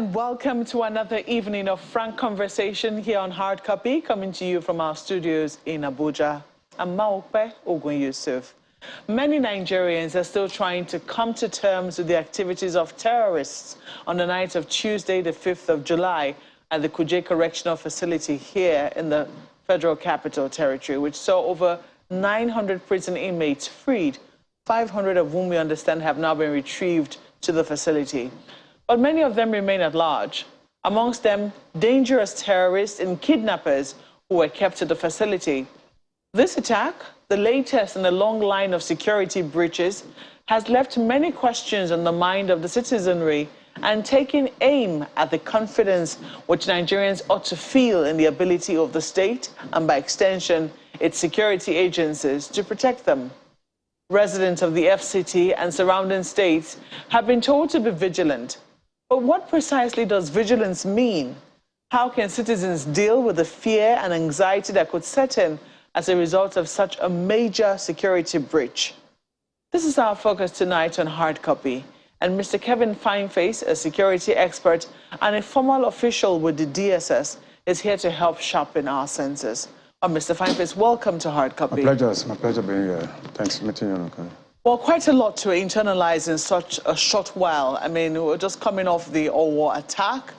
and welcome to another evening of frank conversation here on Hard Copy, coming to you from our studios in Abuja. I'm Maokpe Ogun Yusuf. Many Nigerians are still trying to come to terms with the activities of terrorists on the night of Tuesday, the 5th of July, at the Kuje Correctional Facility here in the Federal Capital Territory, which saw over 900 prison inmates freed, 500 of whom we understand have now been retrieved to the facility. But many of them remain at large. Amongst them, dangerous terrorists and kidnappers who were kept at the facility. This attack, the latest in a long line of security breaches, has left many questions on the mind of the citizenry and taken aim at the confidence which Nigerians ought to feel in the ability of the state and, by extension, its security agencies to protect them. Residents of the FCT and surrounding states have been told to be vigilant. But what precisely does vigilance mean? How can citizens deal with the fear and anxiety that could set in as a result of such a major security breach? This is our focus tonight on Hard Copy. And Mr. Kevin Fineface, a security expert and a former official with the DSS, is here to help sharpen our senses. Mr. Fineface, welcome to Hard Copy. My pleasure. It's my pleasure being here. Thanks for meeting you. Well, quite a lot to internalize in such a short while. I mean, we're just coming off the Owo attack.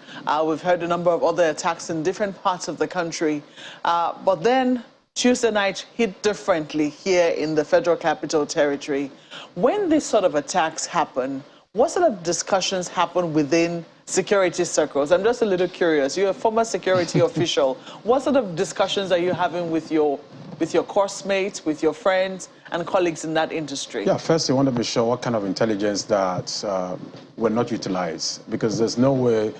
We've heard a number of other attacks in different parts of the country. But then Tuesday night hit differently here in the Federal Capital Territory. When these sort of attacks happen, what sort of discussions happen within security circles? I'm just a little curious. You're a former security official. What sort of discussions are you having with your course mates, with your friends and colleagues in that industry? Yeah, first you want to be sure what kind of intelligence that were not utilized, because there's no way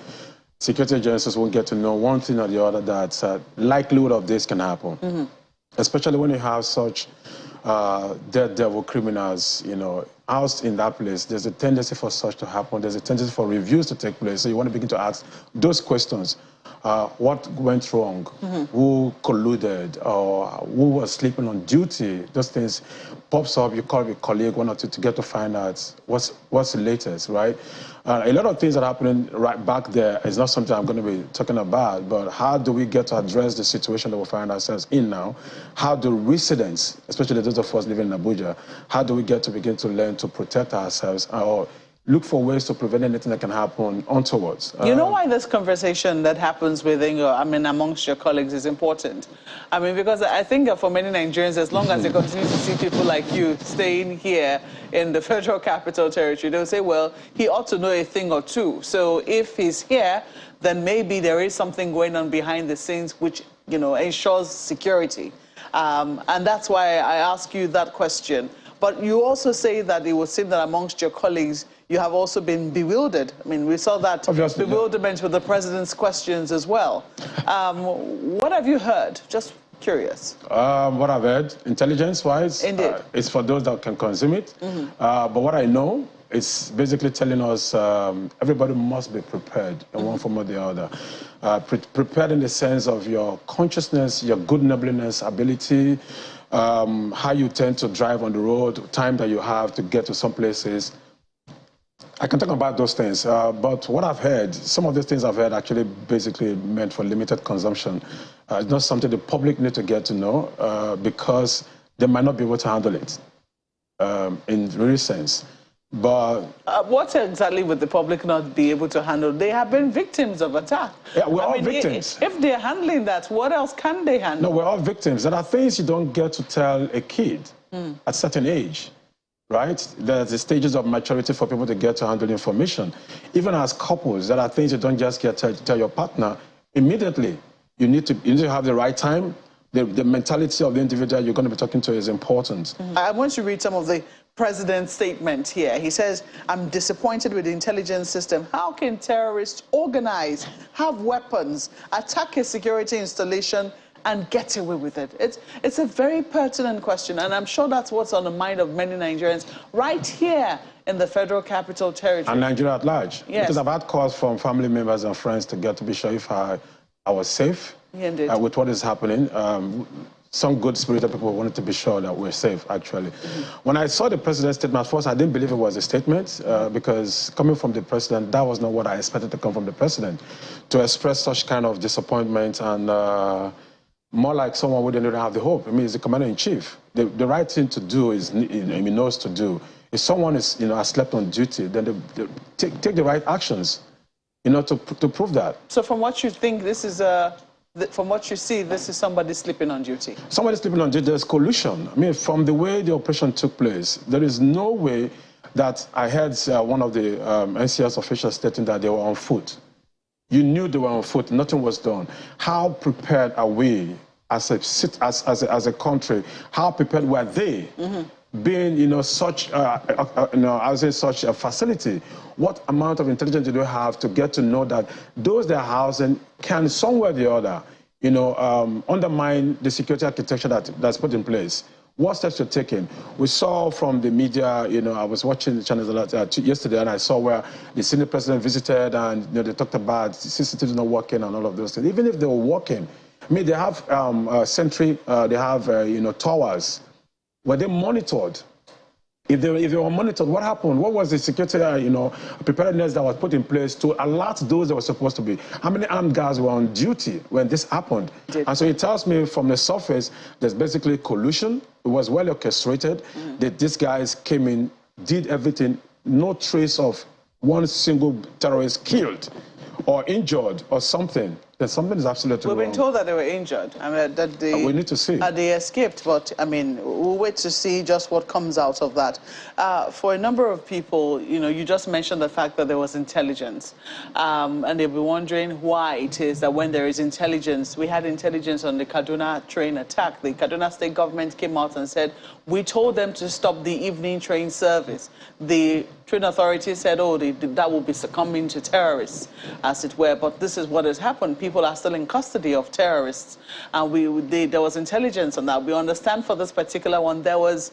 security agencies won't get to know one thing or the other that likelihood of this can happen. Especially when you have such daredevil criminals, you know, housed in that place. There's a tendency for such to happen. There's a tendency for reviews to take place. So you want to begin to ask those questions. What went wrong? Who colluded? Or who was sleeping on duty? Those things pops up. You call your colleague, one or two, to get to find out what's the latest, right? A lot of things that are happening right back there is not something I'm going to be talking about, but how do we get to address the situation that we find ourselves in now? How do residents, especially those of us living in Abuja, how do we get to begin to learn to protect ourselves or look for ways to prevent anything that can happen onwards? You know why this conversation that happens within your, amongst your colleagues is important? I mean, because I think for many Nigerians, as long as they continue to see people like you staying here in the Federal Capital Territory, they'll say, well, he ought to know a thing or two. So if he's here, then maybe there is something going on behind the scenes which, you know, ensures security. And that's why I ask you that question. But you also say that it would seem that amongst your colleagues, you have also been bewildered. I mean, we saw that obviously, bewilderment with the president's questions as well. What have you heard? Just curious. What I've heard, intelligence-wise, it's for those that can consume it. But what I know, it's basically telling us everybody must be prepared in one form or the other. Prepared in the sense of your consciousness, your good neighborliness, ability, how you tend to drive on the road, time that you have to get to some places. I can talk about those things, but what I've heard, some of the things I've heard actually basically meant for limited consumption. It's not something the public need to get to know because they might not be able to handle it in real sense. But what exactly would the public not be able to handle? They have been victims of attack. Yeah, we're all victims. If they're handling that, what else can they handle? No, we're all victims. There are things you don't get to tell a kid at a certain age, right? There's the stages of maturity for people to get to handle information. Even as couples, there are things you don't just get to tell your partner immediately. You need to have the right time. The mentality of the individual you're going to be talking to is important. I want to read some of the president's statement here. He says, I'm disappointed with the intelligence system. How can terrorists organize, have weapons, attack a security installation, and get away with it? It's a very pertinent question, and I'm sure that's what's on the mind of many Nigerians right here in the Federal Capital Territory. And Nigeria at large. Yes. Because I've had calls from family members and friends to get to be sure if I was safe with what is happening. some good-spirited people wanted to be sure that we're safe, actually. When I saw the president's statement, at first I didn't believe it was a statement because coming from the president, that was not what I expected to come from the president. To express such kind of disappointment and more like someone who didn't have the hope. I mean, he's the commander-in-chief. The right thing to do is, he knows to do. If someone is, has slept on duty, then they take the right actions, to prove that. So from what you think, this is from what you see, this is somebody sleeping on duty? Somebody sleeping on duty. There's collusion. I mean, from the way the operation took place, there is no way that I heard one of the NCS officials stating that they were on foot. You knew they were on foot. Nothing was done. How prepared are we as a country? How prepared were they? Being, such, I would say such a facility, what amount of intelligence do they have to get to know that those they're housing can somewhere or the other, undermine the security architecture that's put in place? What steps you're taking? We saw from the media, I was watching the channels a lot yesterday, and I saw where the senior president visited, and they talked about CCTV not working and all of those things. Even if they were working, I mean, they have sentry, they have, towers. Were they monitored? If they were monitored, what happened? What was the security, preparedness that was put in place to alert those that were supposed to be? How many armed guards were on duty when this happened? And so it tells me from the surface, there's basically collusion. It was well orchestrated. That these guys came in, did everything, no trace of one single terrorist killed or injured or something. Then something is absolutely wrong. We've been told that they were injured. I mean, that they, we need to see. They escaped, but I mean, we'll wait to see just what comes out of that. For a number of people, you just mentioned the fact that there was intelligence, and they'll be wondering why it is that when there is intelligence, we had intelligence on the Kaduna train attack. The Kaduna state government came out and said, we told them to stop the evening train service. The train authority said, oh, that will be succumbing to terrorists, as it were. But this is what has happened. People are still in custody of terrorists. And there was intelligence on that. We understand for this particular one, there was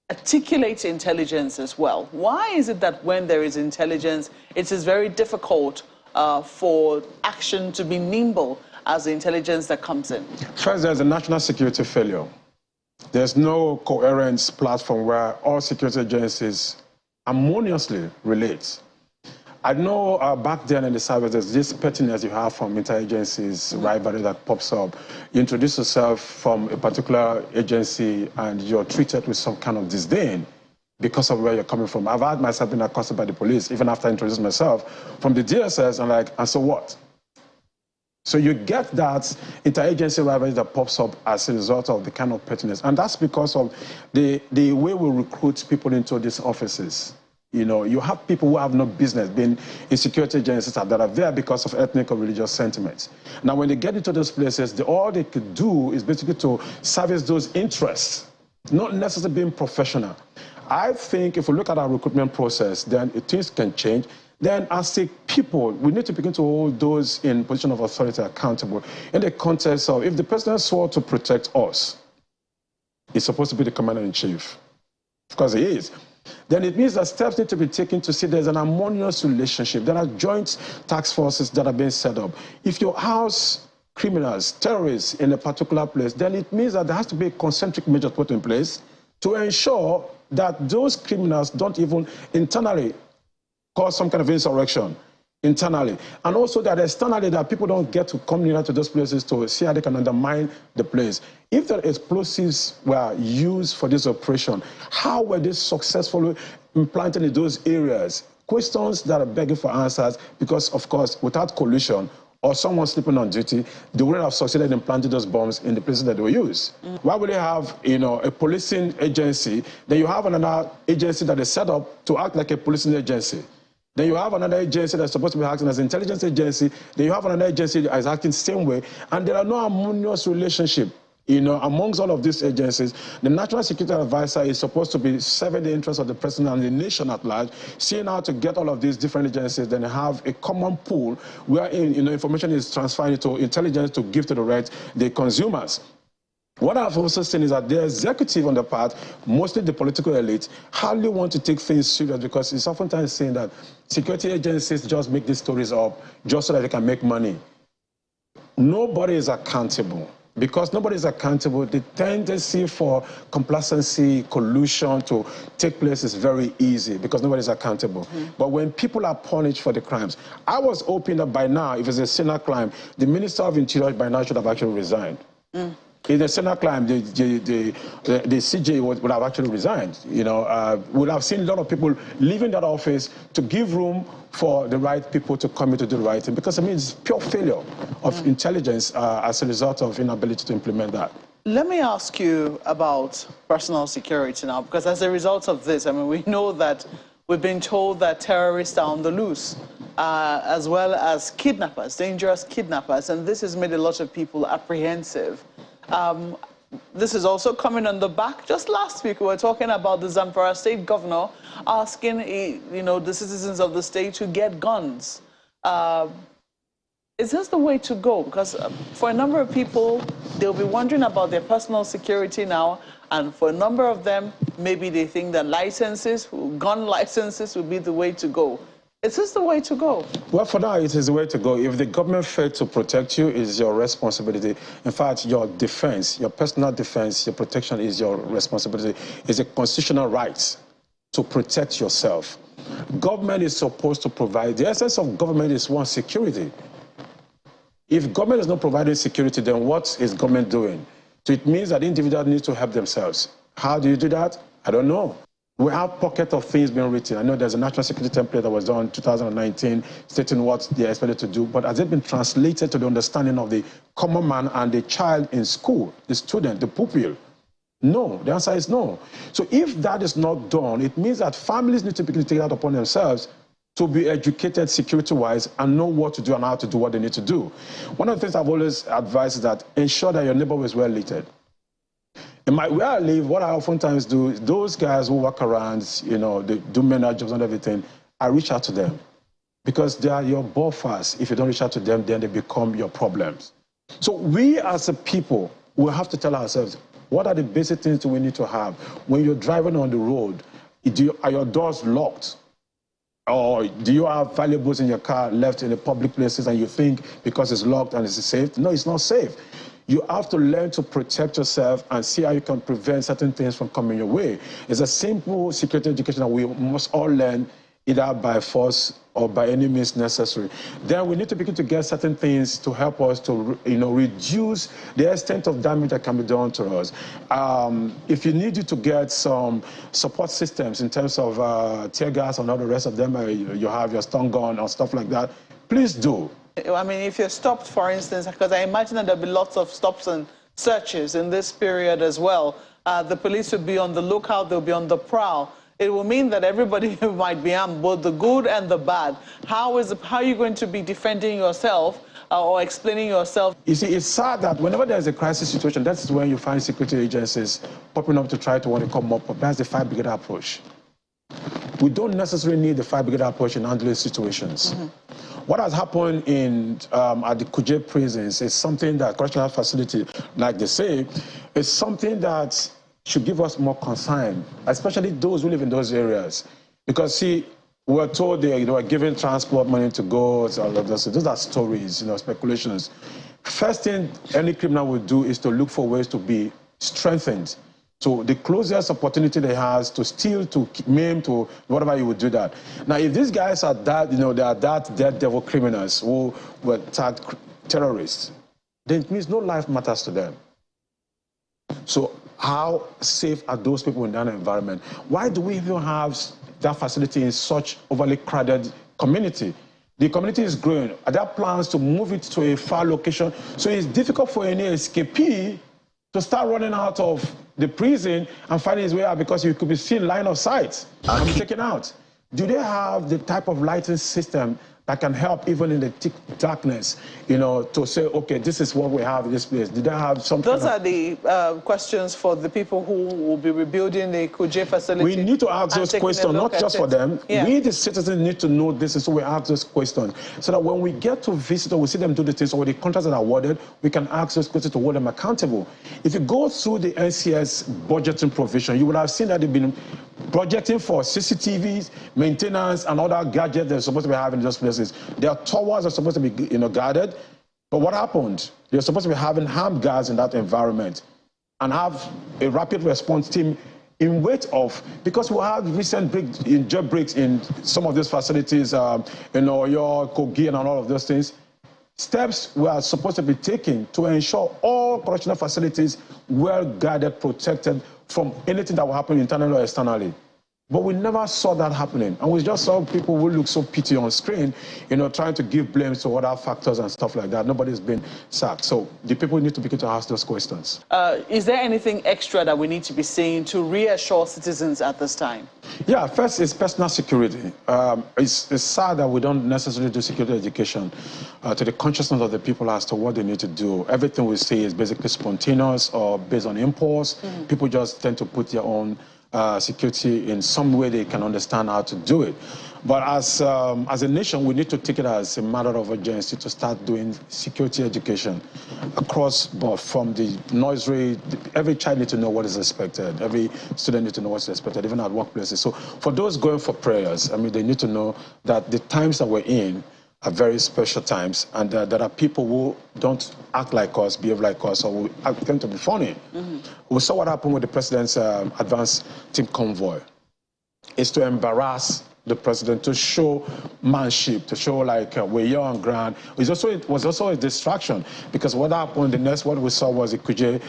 articulate intelligence as well. Why is it that when there is intelligence, it is very difficult for action to be nimble as the intelligence that comes in? First, there's a national security failure. There's no coherent platform where all security agencies harmoniously relate. I know back then in the service, there's this pettiness you have from interagencies, rivalry that pops up. You introduce yourself from a particular agency and you're treated with some kind of disdain because of where you're coming from. I've had myself been accosted by the police, even after I introduced myself, from the DSS, and like, and so what? So you get that interagency rivalry that pops up as a result of the kind of pettiness. And that's because of the way we recruit people into these offices. You have people who have no business being in security agencies that are there because of ethnic or religious sentiments. Now, when they get into those places, all they could do is basically to service those interests, not necessarily being professional. I think if we look at our recruitment process, then things can change. Then as a people, we need to begin to hold those in position of authority accountable in the context of, if the president swore to protect us, he's supposed to be the commander-in-chief, because he is. Then it means that steps need to be taken to see there's an harmonious relationship. There are joint task forces that are being set up. If you house criminals, terrorists in a particular place, then it means that there has to be concentric measures put in place to ensure that those criminals don't even internally cause some kind of insurrection internally. And also that externally, that people don't get to come near to those places to see how they can undermine the place. If the explosives were used for this operation, how were they successfully implanted in those areas? Questions that are begging for answers, because of course, without collusion or someone sleeping on duty, they wouldn't have succeeded in planting those bombs in the places that they were used. Why would they have, a policing agency? Then you have another agency that is set up to act like a policing agency. Then you have another agency that's supposed to be acting as an intelligence agency. Then you have another agency that is acting the same way. And there are no harmonious relationship, amongst all of these agencies. The National Security Advisor is supposed to be serving the interests of the president and the nation at large, seeing how to get all of these different agencies, then have a common pool where, information is transferred to intelligence to give to the consumers. What I've also seen is that the executive on the part, mostly the political elite, hardly want to take things serious, because it's oftentimes saying that security agencies just make these stories up just so that they can make money. Nobody is accountable. Because nobody is accountable, the tendency for complacency, collusion to take place is very easy because nobody is accountable. But when people are punished for the crimes, I was hoping that by now, if it's a sinner crime, the Minister of Interior by now should have actually resigned. In the Senate climb, the CJ would have actually resigned. You know, would have seen a lot of people leaving that office to give room for the right people to come in to do the right thing. Because I mean, it's pure failure of intelligence as a result of inability to implement that. Let me ask you about personal security now, because as a result of this, I mean, we know that we've been told that terrorists are on the loose, as well as kidnappers, dangerous kidnappers, and this has made a lot of people apprehensive. This is also coming on the back. Just last week, we were talking about the Zamfara state governor asking, you know, the citizens of the state to get guns. Is this the way to go? Because for a number of people, they'll be wondering about their personal security now, and for a number of them, maybe they think that licenses, gun licenses, will be the way to go. Is this the way to go? Well, for now, it is the way to go. If the government failed to protect you, it's your responsibility. In fact, your defense, your personal defense, your protection is your responsibility. It's a constitutional right to protect yourself. Government is supposed to provide. The essence of government is one, security. If government is not providing security, then what is government doing? So it means that individuals need to help themselves. How do you do that? I don't know. We have pockets of things being written. I know there's a national security template that was done in 2019 stating what they're expected to do, but has it been translated to the understanding of the common man and the child in school, the student, the pupil? No, the answer is no. So if that is not done, it means that families need to begin to take that upon themselves to be educated security-wise and know what to do and how to do what they need to do. One of the things I've always advised is that ensure that your neighborhood is well lit. Where I live, what I oftentimes do is those guys who walk around, you know, they do menial jobs and everything, I reach out to them because they are your buffers. If you don't reach out to them, then they become your problems. So we as a people, we have to tell ourselves, what are the basic things that we need to have? When you're driving on the road, are your doors locked? Or do you have valuables in your car left in the public places and you think because it's locked and it's safe? No, it's not safe. You have to learn to protect yourself and see how you can prevent certain things from coming your way. It's a simple security education that we must all learn either by force or by any means necessary. Then we need to begin to get certain things to help us to, you know, reduce the extent of damage that can be done to us. If you need to get some support systems in terms of tear gas and all the rest of them, you have your stun gun or stuff like that, please do. I mean, if you're stopped, for instance, because I imagine that there'll be lots of stops and searches in this period as well. The police will be on the lookout, they'll be on the prowl. It will mean that everybody might be armed, both the good and the bad. How are you going to be defending yourself or explaining yourself? You see, it's sad that whenever there's a crisis situation, that's when you find security agencies popping up to try to want to come up. But that's the fire brigade approach. We don't necessarily need the fire brigade approach in handling situations. What has happened at the Kuje prisons is something that correctional facility, like they say, is something that should give us more concern, especially those who live in those areas. Because, see, we're told they were given transport money to go, so those are stories, you know, speculations. First thing any criminal would do is to look for ways to be strengthened. So the closest opportunity they has to steal, to maim, to whatever, you would do that. Now, if these guys are that, you know, they are that dead devil criminals who were tagged terrorists, then it means no life matters to them. So how safe are those people in that environment? Why do we even have that facility in such overly crowded community? The community is growing. Are there plans to move it to a far location? So it's difficult for any escapee to start running out of the prison and finding his way out because you could be seen line of sight and be taken out. Do they have the type of lighting system that can help even in the thick darkness, you know, to say, okay, this is what we have in this place? Did they have something? Those are the questions for the people who will be rebuilding the Kuje facility. We need to ask those questions, not just for them. Yeah. We, the citizens, need to know this, and so we ask those questions. So that when we get to visit or we see them do the things or the contracts that are awarded, we can ask those questions to hold them accountable. If you go through the NCS budgeting provision, you will have seen that they've been projecting for CCTVs, maintenance, and other gadgets they're supposed to be having in those places. Their towers are supposed to be, you know, guarded, But what happened? You're supposed to be having armed guards in that environment and have a rapid response team in wait of, because we have recent jailbreaks in some of these facilities, in Oyo, Kogi, and all of those things. Steps were supposed to be taken to ensure all correctional facilities were guarded, protected from anything that will happen internally or externally. But we never saw that happening. And we just saw people who look so pity on screen, trying to give blame to other factors and stuff like that. Nobody's been sacked. So the people need to begin to ask those questions. Is there anything extra that we need to be saying to reassure citizens at this time? Yeah, first is personal security. It's sad that we don't necessarily do security education to the consciousness of the people as to what they need to do. Everything we say is basically spontaneous or based on impulse. People just tend to put their own security in some way they can understand how to do it. But as a nation, we need to take it as a matter of urgency to start doing security education across board, from the nursery. Every child needs to know what is expected. Every student needs to know what's expected, even at workplaces. So for those going for prayers, I mean, they need to know that the times that we're in are very special times, and there are people who don't act like us, behave like us, or will tend to be funny. We saw what happened with the president's advance team convoy. It's to embarrass the president, to show manship, to show like we're here on ground. It was also a distraction, because what happened, the next what we saw was a Kuje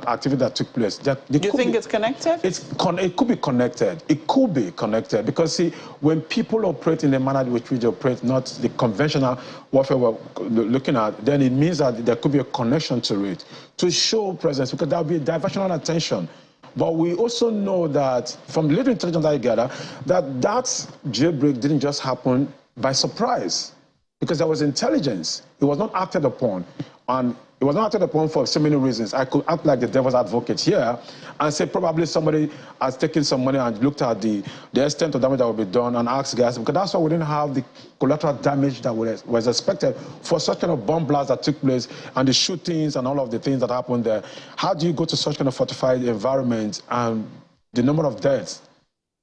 activity that took place. Do you think it's connected? It could be connected. It could be connected, because see, when people operate in the manner in which we operate, not the conventional warfare we're looking at, then it means that there could be a connection to it, to show presence, because there will be a diversion of attention. But we also know that, from the little intelligence I gather, that jailbreak didn't just happen by surprise, because there was intelligence. It was not acted upon. And it was not acted upon for so many reasons. I could act like the devil's advocate here and say probably somebody has taken some money and looked at the extent of damage that will be done and asked guys, because that's why we didn't have the collateral damage that was expected for such kind of bomb blast that took place and the shootings and all of the things that happened there. How do you go to such kind of fortified environment and the number of deaths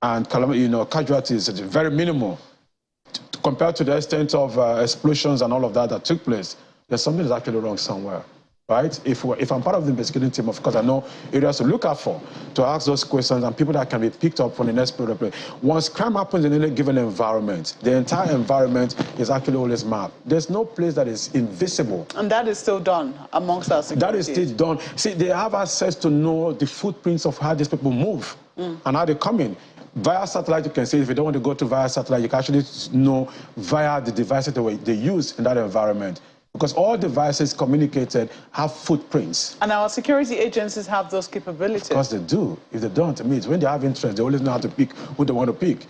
and casualties is very minimal compared to the extent of explosions and all of that took place? There's something that's actually wrong somewhere, right? If I'm part of the investigating team, of course, I know areas to look out for, to ask those questions, and people that can be picked up from the next period. Once crime happens in any given environment, the entire environment is actually always mapped. There's no place that is invisible. And that is still done amongst our security. That is still done. See, they have access to know the footprints of how these people move and how they come in. Via satellite, you can see, if you don't want to go to via satellite, you can actually know via the devices that they use in that environment. Because all devices communicated have footprints. And our security agencies have those capabilities. Of course they do. If they don't, it means when they have interest, they always know how to pick who they want to pick.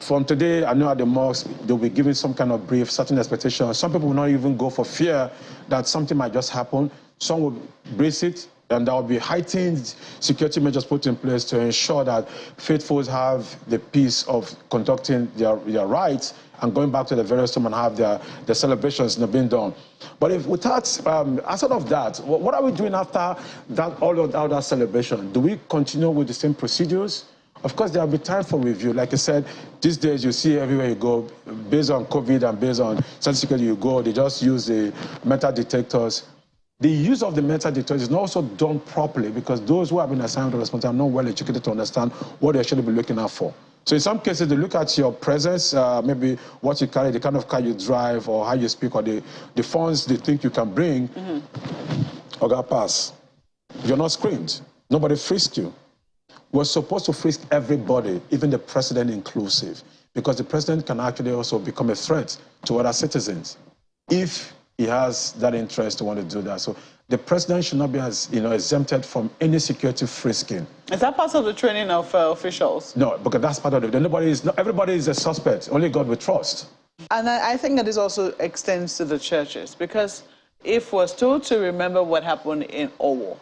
From today, I know at the mosque, they'll be giving some kind of brief, certain expectations. Some people will not even go for fear that something might just happen. Some will brace it, and there will be heightened security measures put in place to ensure that faithfuls have the peace of conducting their rites and going back to the various home and have their celebrations being done. But if without, outside of that, what are we doing after that, all of that celebration? Do we continue with the same procedures? Of course, there will be time for review. Like I said, these days you see everywhere you go, based on COVID and based on security you go, they just use the metal detectors. The use of the metal detectors is not also done properly, because those who have been assigned to responsibility are not well educated to understand what they should be looking out for. So in some cases, they look at your presence, maybe what you carry, the kind of car you drive, or how you speak, or the funds they think you can bring. Or that pass. You're not screened. Nobody frisked you. We're supposed to frisk everybody, even the president inclusive, because the president can actually also become a threat to other citizens if he has that interest to want to do that. So the president should not be exempted from any security frisking. Is that part of the training of officials? No, because that's part of it. Everybody is a suspect. Only God we trust. And I think that this also extends to the churches, because if we're still to remember what happened in Owo,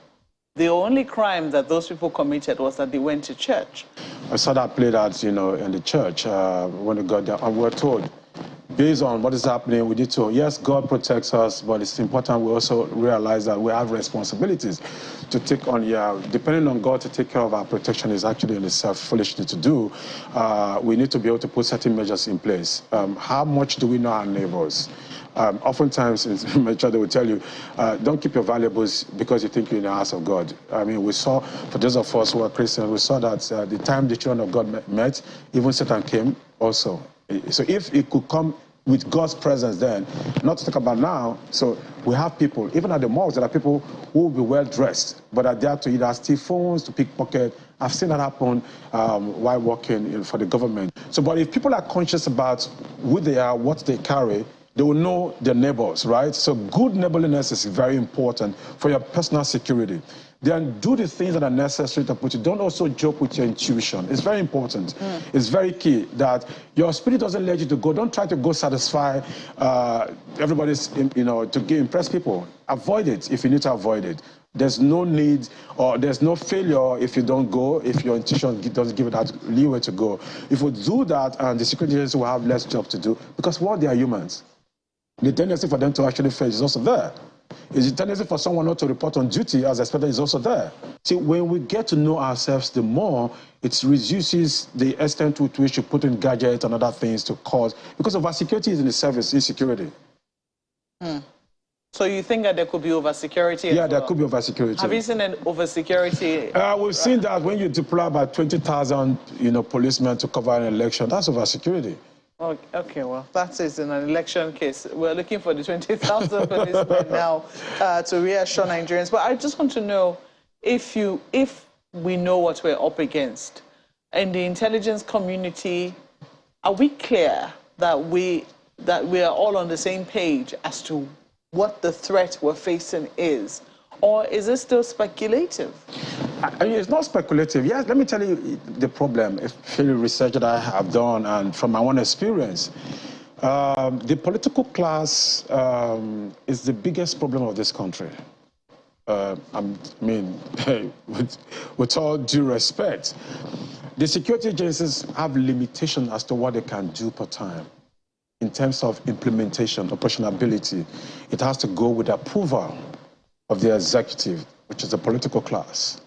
the only crime that those people committed was that they went to church. I saw that played out, in the church when they got there, and we're told, based on what is happening, we need to, yes, God protects us, but it's important we also realize that we have responsibilities to take on, depending on God to take care of our protection is actually in itself foolishness to do. We need to be able to put certain measures in place. How much do we know our neighbors? Oftentimes in my church they will tell you, don't keep your valuables because you think you're in the house of God. I mean, we saw, for those of us who are Christians, we saw that the time the children of God met, even Satan came also. So if it could come with God's presence then, not to talk about now, so we have people, even at the malls, there are people who will be well-dressed, but are there to either steal phones, to pickpocket. I've seen that happen while working for the government. So, but if people are conscious about who they are, what they carry, they will know their neighbors, right? So good neighborliness is very important for your personal security. Then do the things that are necessary to put you. Don't also joke with your intuition. It's very important. It's very key that your spirit doesn't let you to go. Don't try to go satisfy everybody's, to impress people. Avoid it if you need to avoid it. There's no need or there's no failure if you don't go, if your intuition doesn't give it that leeway to go. If we do that, and the security agencies will have less job to do, because they are humans. The tendency for them to actually fail is also there. Is the tendency for someone not to report on duty as expected is also there. See, when we get to know ourselves, the more it reduces the extent to which you put in gadgets and other things to cause, because of our security is in the service, insecurity. So you think that there could be oversecurity? Yeah, there could be oversecurity. Have you seen an oversecurity? We've seen that when you deploy about 20,000, policemen to cover an election, that's oversecurity. Okay, well, that is in an election case. We're looking for the 20,000 policemen now to reassure Nigerians. But I just want to know if we know what we're up against. In the intelligence community, are we clear that we are all on the same page as to what the threat we're facing is? Or is it still speculative? I mean, it's not speculative. Yes, let me tell you the problem, if the research that I have done and from my own experience. The political class is the biggest problem of this country. I mean, with all due respect, the security agencies have limitations as to what they can do per time. In terms of implementation, operationality, it has to go with approval of the executive, which is the political class.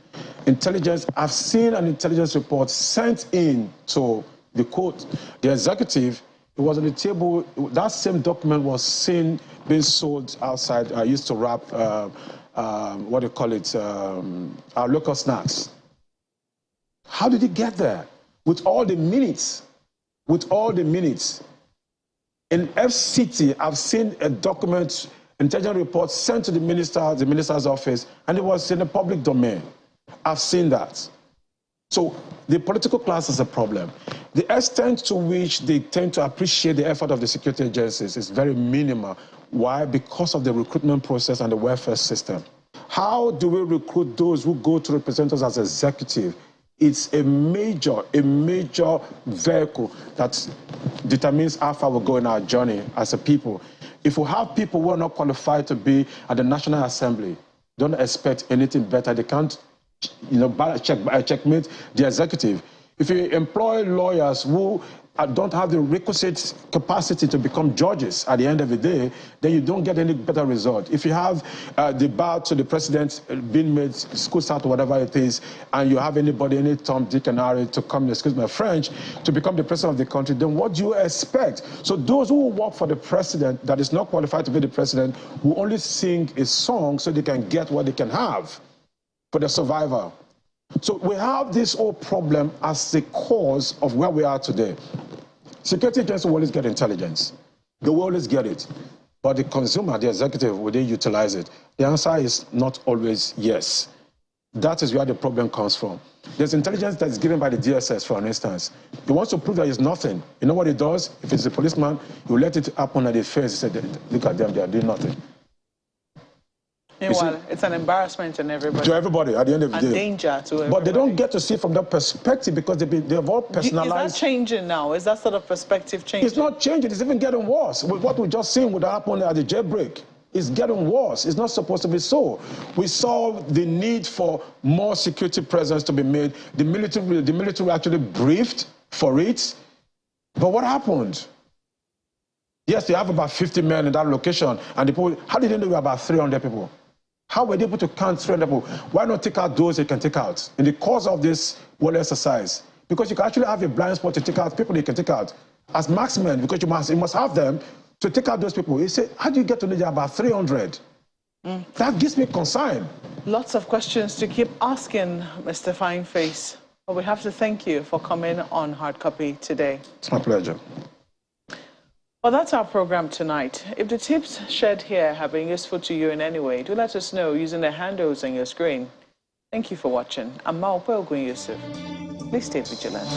Intelligence, I've seen an intelligence report sent in to the court, the executive. It was on the table. That same document was seen being sold outside. I used to wrap, what do you call it, our local snacks. How did it get there? With all the minutes, In FCT, I've seen a document, intelligence report sent to the minister's office, and it was in the public domain. I've seen that. So the political class is a problem. The extent to which they tend to appreciate the effort of the security agencies is very minimal. Why? Because of the recruitment process and the welfare system. How do we recruit those who go to represent us as executive? It's a major vehicle that determines how far we go in our journey as a people. If we have people who are not qualified to be at the National Assembly, don't expect anything better. They can't, checkmate the executive. If you employ lawyers who don't have the requisite capacity to become judges at the end of the day, then you don't get any better result. If you have the bar to the president being made school start or whatever it is, and you have anybody, any Tom, Dick, and Harry to come, excuse my French, to become the president of the country, then what do you expect? So those who work for the president that is not qualified to be the president will only sing a song so they can get what they can have for the survival. So we have this whole problem as the cause of where we are today. Security agencies will always get intelligence. They will always get it. But the consumer, the executive, will they utilize it? The answer is not always yes. That is where the problem comes from. There's intelligence that's given by the DSS, for instance. He wants to prove that it's nothing. You know what he does? If it's a policeman, he will let it happen at the face. He said, look at them, they are doing nothing. Meanwhile, it's an embarrassment to everybody. To everybody at the end of the day. And danger to everybody. But they don't get to see it from that perspective because they've all personalized. Is that changing now? Is that sort of perspective changing? It's not changing. It's even getting worse. With what we just seen would happen at the jailbreak. It's getting worse. It's not supposed to be so. We saw the need for more security presence to be made. The military actually briefed for it. But what happened? Yes, they have about 50 men in that location, and the people, how did they know we were about 300 people? How were they able to count 300 people? Why not take out those they can take out in the course of this whole exercise? Because you can actually have a blind spot to take out people you can take out as marksmen, because you must have them to take out those people. You say, how do you get to know there are about 300? That gives me concern. Lots of questions to keep asking, Mr. Fineface. But we have to thank you for coming on Hard Copy today. It's my pleasure. Well, that's our program tonight. If the tips shared here have been useful to you in any way, do let us know using the handles on your screen. Thank you for watching. I'm Maope Ogun Yusuf. Please stay vigilant.